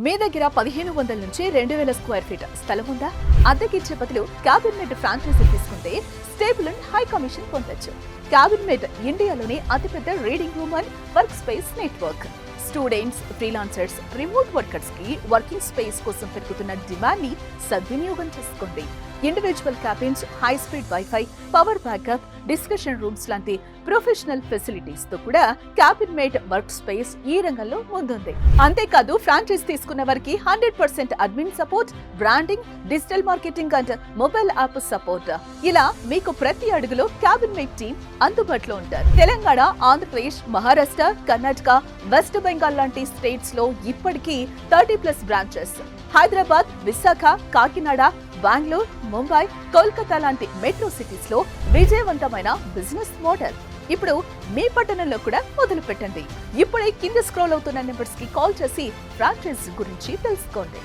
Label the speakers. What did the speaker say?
Speaker 1: మీ దగ్గర 1500 నుంచి 2000 square feet స్థలం ఉందా? అద్దెకిచ్చే బదులు క్యాబిన్మేట్ ఫ్రాంచైజీ తీసుకుంటే స్టేబుల్ అండ్ హై కమిషన్ పొందొచ్చు. క్యాబిన్మేట్ ఇండియాలోని అతిపెద్ద reading room and work space network. Students, freelancers, remote workers కి వర్కింగ్ స్పేస్ కోసం పెరుగుతున్న డిమాండ్ ని సద్వినియోగం చేసుకోండి. Individual cabins, high speed wifi, power backup, discussion rooms లాంటి ప్రొఫెషనల్ ఫెసిలిటీస్ తో కూడా క్యాబిన్మేట్ వర్క్ స్పేస్ ఈ రంగంలో ముందుంది. అంతేకాదు ఫ్రాంచైజ్ తీసుకున్న వారికి 100% admin support, branding, digital marketing and mobile app support. ఇలా మీకు ప్రతి అడుగులో క్యాబిన్మేట్ టీమ్ అందుబాటులో ఉంటారు. తెలంగాణ, ఆంధ్రప్రదేశ్, మహారాష్ట్ర, కర్ణాటక, వెస్ట్ బెంగాల్ లాంటి స్టేట్స్ లో ఇప్పటికీ 30+ బ్రాంచెస్. హైదరాబాద్, విశాఖ, కాకినాడ, బెంగళూరు, ముంబై, కోల్కతా లాంటి మెట్రో సిటీస్ లో విజయవంతమైన బిజినెస్ మోడల్. ఇప్పుడు మీ పట్టణంలో కూడా మొదలు పెట్టండి. ఇప్పుడే కింద స్క్రోల్ అవుతున్న నెంబర్స్ కి కాల్ చేసి ఫ్రాంచైజ్ గురించి తెలుసుకోండి.